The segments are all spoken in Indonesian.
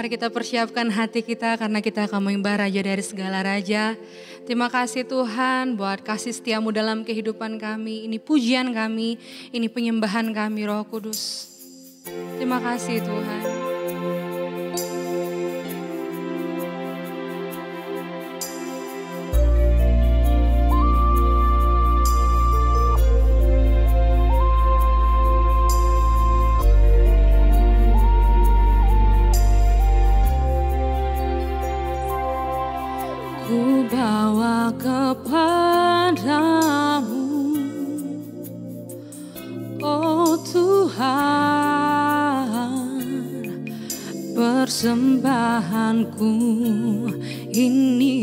Mari kita persiapkan hati kita karena kita akan menyembah Raja dari segala Raja. Terima kasih Tuhan buat kasih setiamu dalam kehidupan kami. Ini pujian kami, ini penyembahan kami Roh Kudus. Terima kasih Tuhan. Ku bawa kepadamu, oh Tuhan, persembahanku ini.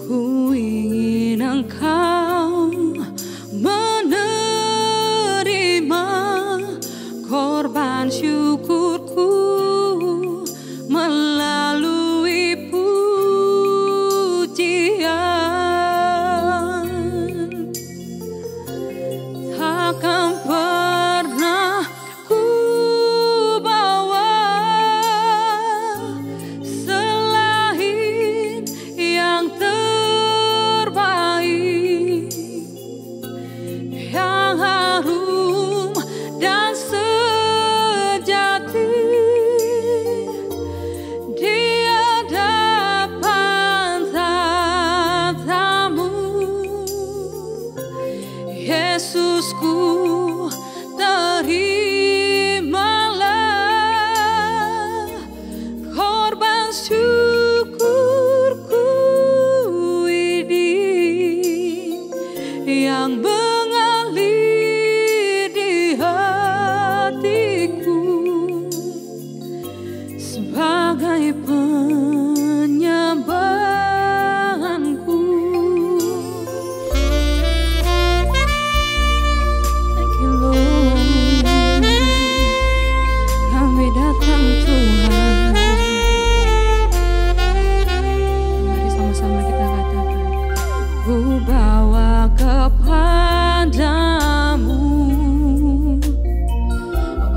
Ku ingin Engkau menerima korban syukurku melalui pujian. Takkan pernah ku bawa selain yang terbaik, yang harum dan sejati. Yesusku, terimalah korban syukurku ini yang mengalir di hatiku sebagai penyembahanku. Ku bawa kepadamu,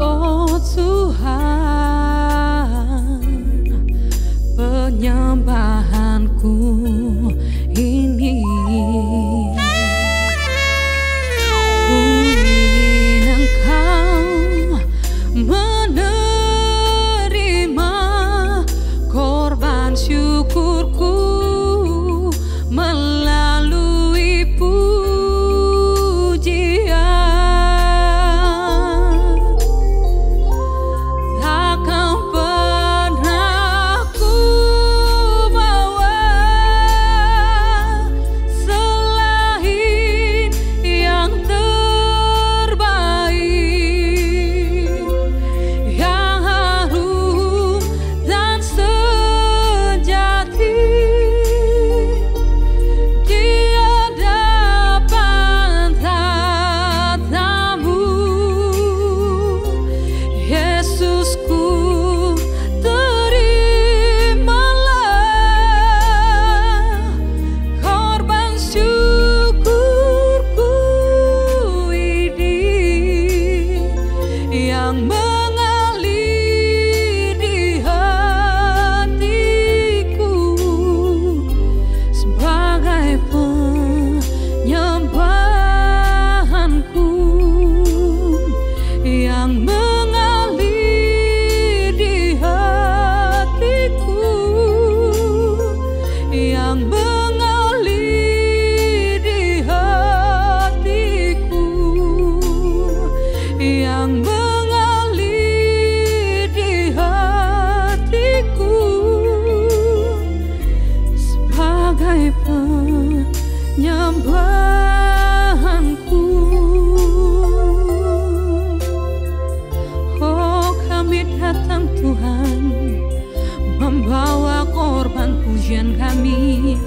oh Tuhan, penyembahanku ini. Ku ingin Engkau menerima korban syukurku melalui pujian. Takkan pernah ku bawa selain yang terbaik, yang harum dan sejati. Penyembahanku, oh kami datang Tuhan, membawa korban pujian kami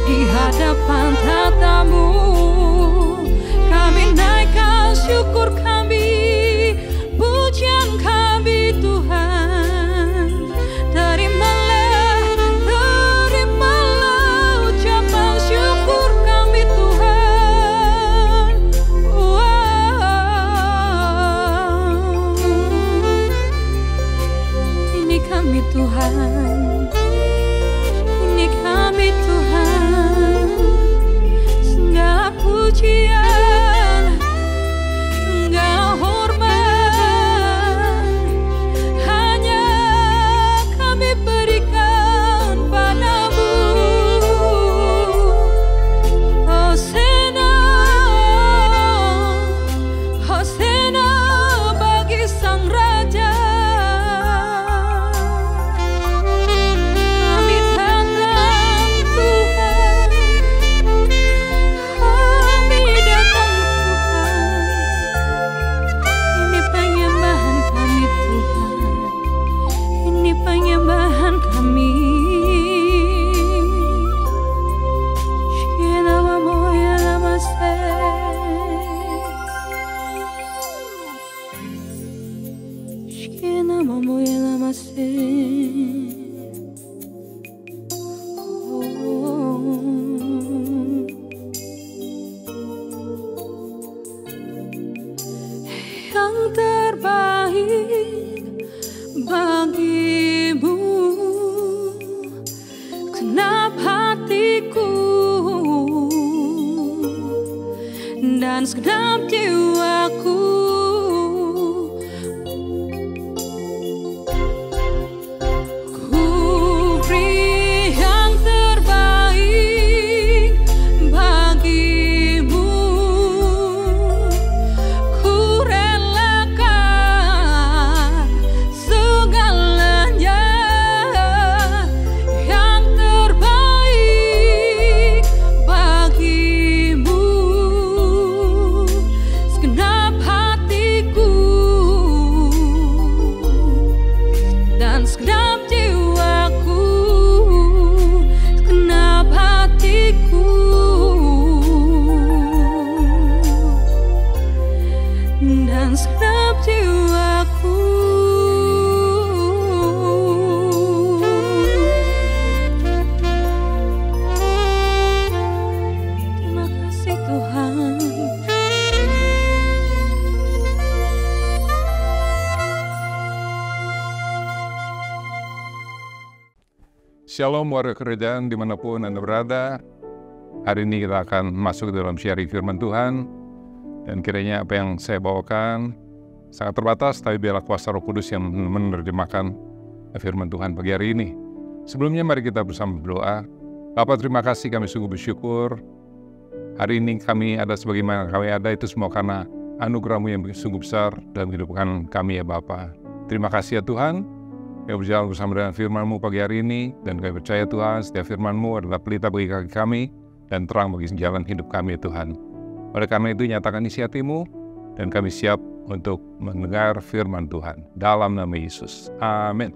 di hadapan tatamu. Kami naikkan syukur kami, pujian kami Tuhan. Terimalah ucapan syukur kami Tuhan. Wow. dan segenap jiwaku. Ku beri yang terbaik bagimu. Ku relakan segalanya yang terbaik bagimu. Segenap hatiku dan segenap jiwaku, segenap hatiku dan segenap jiwaku. Terima kasih Tuhan. Shalom warga kerajaan dimanapun Anda berada. Hari ini kita akan masuk ke dalam sharing firman Tuhan. Dan kiranya apa yang saya bawakan sangat terbatas, tapi biarlah kuasa Roh Kudus yang menerjemahkan firman Tuhan pagi hari ini. Sebelumnya mari kita bersama berdoa. Bapa, terima kasih, kami sungguh bersyukur. Hari ini kami ada sebagaimana kami ada, itu semua karena anugerah-Mu yang sungguh besar dalam kehidupan kami ya Bapa. Terima kasih ya Tuhan. Kami berjalan bersama dengan firman-Mu pagi hari ini, dan kami percaya Tuhan, setiap firman-Mu adalah pelita bagi kaki kami, dan terang bagi jalan hidup kami ya Tuhan. Oleh karena itu, nyatakan isi hati-Mu, dan kami siap untuk mendengar firman Tuhan. Dalam nama Yesus. Amin.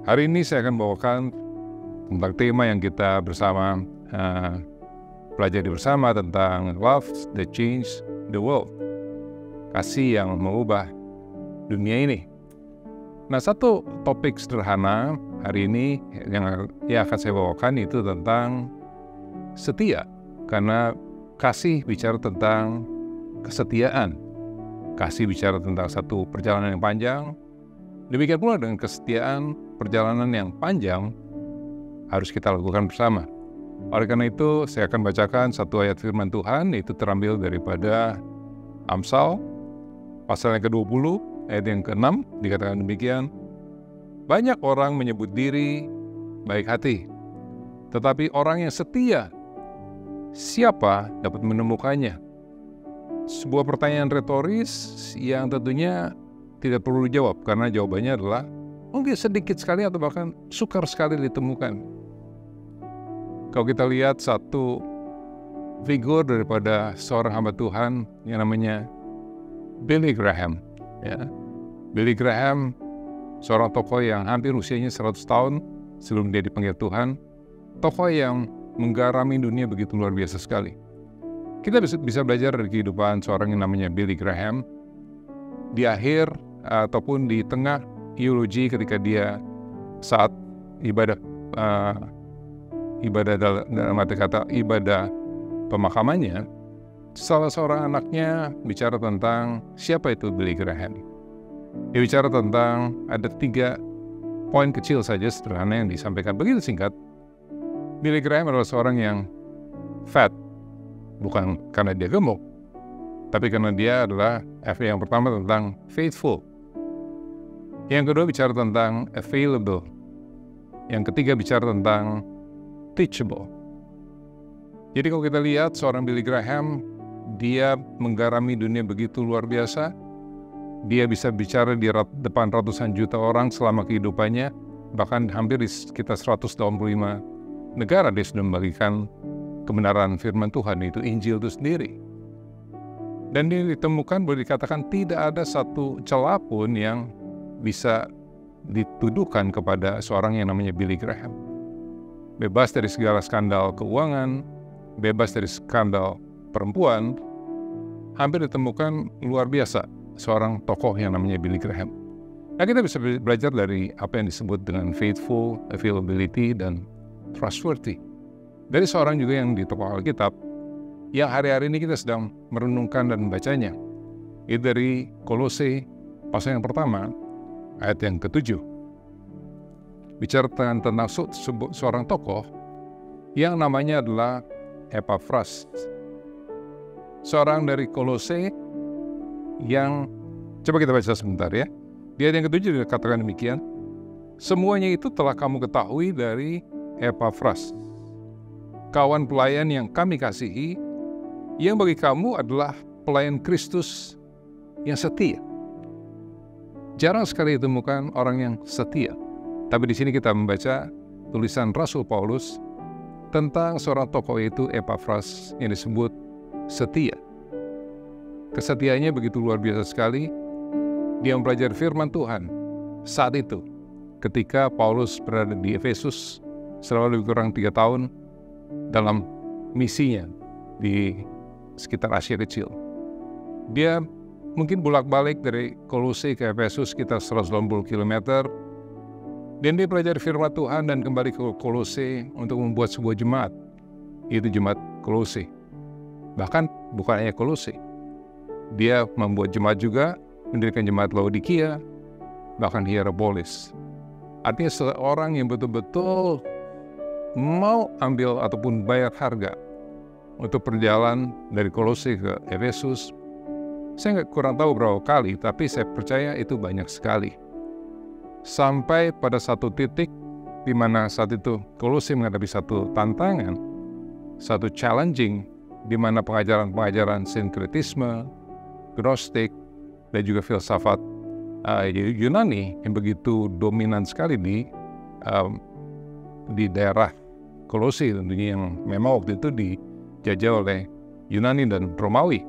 Hari ini saya akan bawakan tentang tema yang kita bersama pelajari bersama tentang Love that Changed the World. Kasih yang mengubah dunia ini. Nah, satu topik sederhana hari ini yang akan saya bawakan itu tentang setia. Karena kasih bicara tentang kesetiaan. Kasih bicara tentang satu perjalanan yang panjang. Demikian pula dengan kesetiaan, perjalanan yang panjang harus kita lakukan bersama. Oleh karena itu, saya akan bacakan satu ayat firman Tuhan, itu terambil daripada Amsal, pasal yang ke-20, ayat yang ke-6, dikatakan demikian. Banyak orang menyebut diri baik hati, tetapi orang yang setia, siapa dapat menemukannya? Sebuah pertanyaan retoris yang tentunya tidak perlu dijawab, karena jawabannya adalah mungkin sedikit sekali atau bahkan sukar sekali ditemukan. Kalau kita lihat satu figur daripada seorang hamba Tuhan yang namanya Billy Graham. Ya. Billy Graham, seorang tokoh yang hampir usianya 100 tahun sebelum dia dipanggil Tuhan. Tokoh yang menggarami dunia begitu luar biasa sekali. Kita bisa belajar dari kehidupan seorang yang namanya Billy Graham. Di akhir ataupun di tengah eulogi, ketika dia saat ibadah dalam arti kata ibadah pemakamannya, salah seorang anaknya bicara tentang siapa itu Billy Graham. Dia bicara tentang ada 3 poin kecil saja sederhana yang disampaikan begitu singkat. Billy Graham adalah seorang yang fat, bukan karena dia gemuk, tapi karena dia adalah yang pertama tentang faithful. Yang kedua bicara tentang available. Yang ketiga bicara tentang teachable. Jadi kalau kita lihat seorang Billy Graham, dia menggarami dunia begitu luar biasa. Dia bisa bicara di depan ratusan juta orang selama kehidupannya. Bahkan hampir di sekitar 125 negara dia sudah membagikan kebenaran firman Tuhan, itu Injil itu sendiri. Dan dia ditemukan, boleh dikatakan tidak ada satu celah pun yang bisa dituduhkan kepada seorang yang namanya Billy Graham. Bebas dari segala skandal keuangan, bebas dari skandal perempuan, hampir ditemukan luar biasa seorang tokoh yang namanya Billy Graham. Nah, kita bisa belajar dari apa yang disebut dengan faithful, availability, dan trustworthy. Dari seorang juga yang di tokoh Alkitab, yang hari-hari ini kita sedang merenungkan dan membacanya. Itu dari Kolose, pasal yang pertama, ayat yang ke-7. Bicara tentang seorang tokoh yang namanya adalah Epaphras. seorang dari Kolose yang, coba kita baca sebentar ya. Di ayat yang ke-7 dikatakan demikian, semuanya itu telah kamu ketahui dari Epafras, kawan pelayan yang kami kasihi, yang bagi kamu adalah pelayan Kristus yang setia. Jarang sekali ditemukan orang yang setia. Tapi di sini kita membaca tulisan Rasul Paulus tentang seorang tokoh, yaitu Epafras, yang disebut setia. Kesetiaannya begitu luar biasa sekali. Dia mempelajari firman Tuhan saat itu ketika Paulus berada di Efesus selama lebih kurang 3 tahun dalam misinya di sekitar Asia Kecil. Dia mungkin bolak-balik dari Kolose ke Efesus sekitar 180 km, dan dia pelajari firman Tuhan dan kembali ke Kolose untuk membuat sebuah jemaat, yaitu jemaat Kolose. Bahkan bukan hanya Kolose, dia membuat jemaat juga, mendirikan jemaat Laodikia, bahkan Hierapolis. Artinya seorang yang betul-betul mau ambil ataupun bayar harga untuk perjalanan dari Kolose ke Efesus. Saya kurang tahu berapa kali, tapi saya percaya itu banyak sekali. Sampai pada satu titik di mana saat itu Kolose menghadapi satu tantangan, satu challenging, di mana pengajaran-pengajaran sinkretisme, gnostik, dan juga filsafat Yunani yang begitu dominan sekali di daerah Kolose, tentunya yang memang waktu itu dijajah oleh Yunani dan Romawi.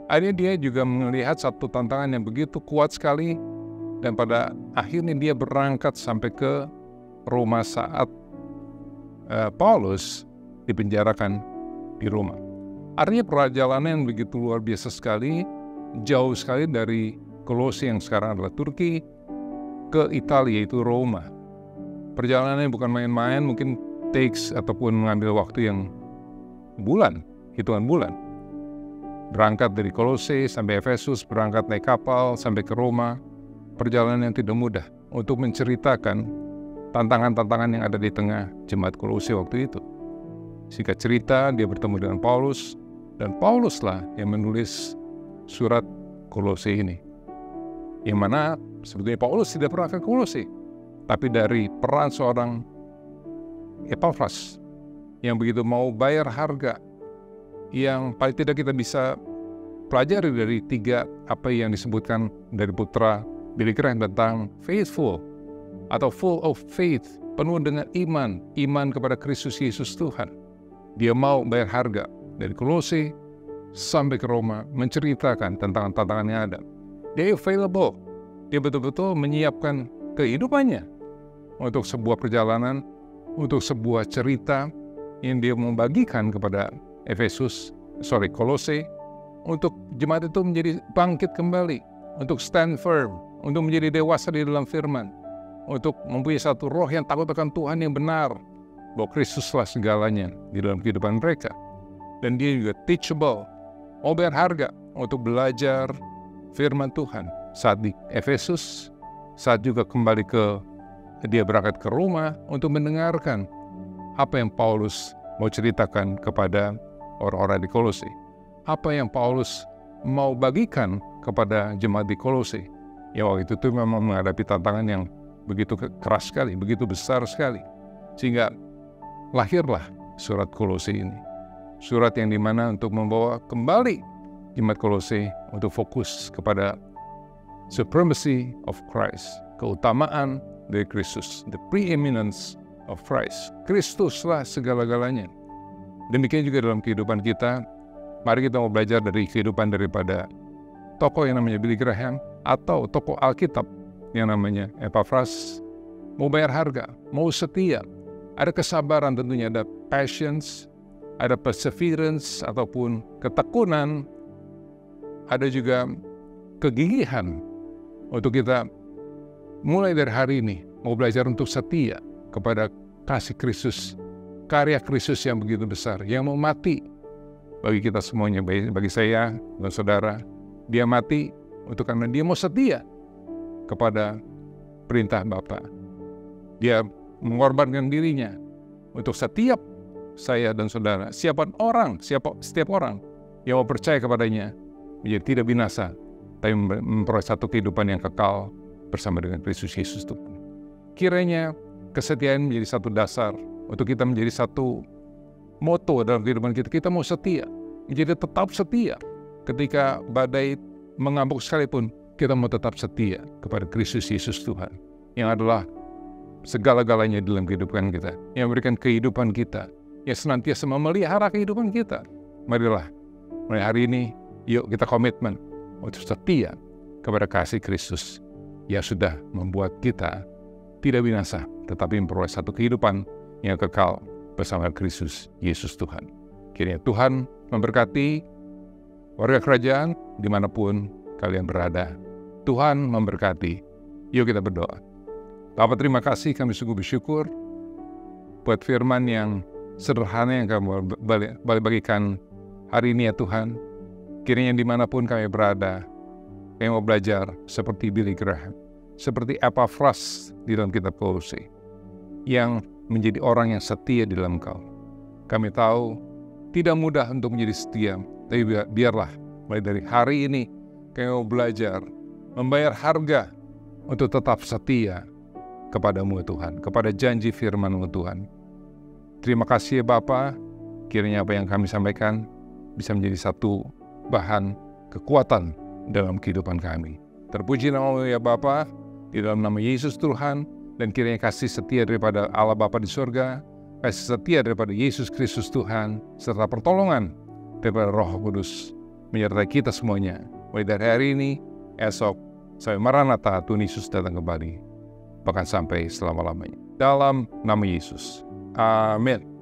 Akhirnya dia juga melihat satu tantangan yang begitu kuat sekali, dan pada akhirnya dia berangkat sampai ke Roma saat Paulus dipenjarakan di Roma. Artinya perjalanan yang begitu luar biasa sekali, jauh sekali dari Kolose yang sekarang adalah Turki ke Italia, yaitu Roma. Perjalanannya bukan main-main, mungkin takes ataupun mengambil waktu yang hitungan bulan. Berangkat dari Kolose sampai Efesus, berangkat naik kapal sampai ke Roma. Perjalanan yang tidak mudah untuk menceritakan tantangan-tantangan yang ada di tengah jemaat Kolose waktu itu. Singkat cerita, dia bertemu dengan Paulus, dan Pauluslah yang menulis surat Kolose ini. Yang mana sebetulnya Paulus tidak pernah ke Kolose, tapi dari peran seorang Epafras yang begitu mau bayar harga, yang paling tidak kita bisa pelajari dari 3 apa yang disebutkan dari putra Billy Graham tentang faithful atau full of faith, penuh dengan iman kepada Kristus Yesus Tuhan. Dia mau bayar harga dari Kolose sampai ke Roma, menceritakan tentang tantangan yang ada. Dia available, dia betul-betul menyiapkan kehidupannya untuk sebuah perjalanan, untuk sebuah cerita yang dia membagikan kepada Kolose, untuk jemaat itu menjadi bangkit kembali, untuk stand firm, untuk menjadi dewasa di dalam firman, untuk mempunyai satu roh yang takut akan Tuhan yang benar, bahwa Kristuslah segalanya di dalam kehidupan mereka. Dan dia juga teachable, mau bayar harga untuk belajar firman Tuhan saat di Efesus, saat juga kembali dia berangkat ke Roma untuk mendengarkan apa yang Paulus mau ceritakan kepada orang-orang di Kolose, apa yang Paulus mau bagikan kepada jemaat di Kolose yang waktu itu memang menghadapi tantangan yang begitu keras sekali, begitu besar sekali, sehingga lahirlah surat Kolose ini. Surat yang dimana untuk membawa kembali jemaat Kolose untuk fokus kepada supremacy of Christ, keutamaan dari Kristus, the preeminence of Christ. Kristuslah segala-galanya. Demikian juga dalam kehidupan kita. Mari kita mau belajar dari kehidupan daripada tokoh yang namanya Billy Graham, atau tokoh Alkitab yang namanya Epafras. Mau bayar harga, mau setia, ada kesabaran tentunya, ada patience, ada perseverance ataupun ketekunan, ada juga kegigihan untuk kita mulai dari hari ini mau belajar untuk setia kepada kasih Kristus, karya Kristus yang begitu besar, yang mau mati bagi kita semuanya, bagi saya dan saudara. Dia mati karena dia mau setia kepada perintah Bapa. Dia mengorbankan dirinya untuk setiap saya dan saudara, setiap orang yang mau percaya kepadanya menjadi tidak binasa, tapi memperoleh satu kehidupan yang kekal bersama dengan Kristus Yesus Tuhan. Kiranya kesetiaan menjadi satu dasar untuk kita menjadi satu moto dalam kehidupan kita. Kita mau setia, menjadi tetap setia. Ketika badai mengamuk sekalipun, kita mau tetap setia kepada Kristus Yesus Tuhan, yang adalah segala-galanya dalam kehidupan kita, yang memberikan kehidupan kita, yang senantiasa memelihara kehidupan kita. Marilah, mulai hari ini, yuk kita komitmen untuk setia kepada kasih Kristus yang sudah membuat kita tidak binasa, tetapi memperoleh satu kehidupan yang kekal bersama Kristus Yesus Tuhan. Kiranya Tuhan memberkati warga kerajaan dimanapun kalian berada. Tuhan memberkati. Yuk kita berdoa. Bapa, terima kasih, kami sungguh bersyukur buat firman yang sederhana yang kamu bagikan hari ini ya Tuhan. Kiranya dimanapun kami berada, kami mau belajar seperti Billy Graham, seperti Epaphras di dalam kitab Kolose, yang menjadi orang yang setia di dalam Kau. Kami tahu tidak mudah untuk menjadi setia, tapi biarlah mulai dari hari ini kami mau belajar membayar harga untuk tetap setia kepada-Mu Tuhan, kepada janji firman-Mu Tuhan. Terima kasih ya Bapa, kiranya apa yang kami sampaikan bisa menjadi satu bahan kekuatan dalam kehidupan kami. Terpuji nama-Mu ya Bapa, di dalam nama Yesus Tuhan, dan kiranya kasih setia daripada Allah Bapa di surga, kasih setia daripada Yesus Kristus Tuhan, serta pertolongan daripada Roh Kudus menyertai kita semuanya, mulai dari hari ini, esok, sampai Maranatha, Tuhan Yesus datang kembali, bahkan sampai selama-lamanya. Dalam nama Yesus. Amin.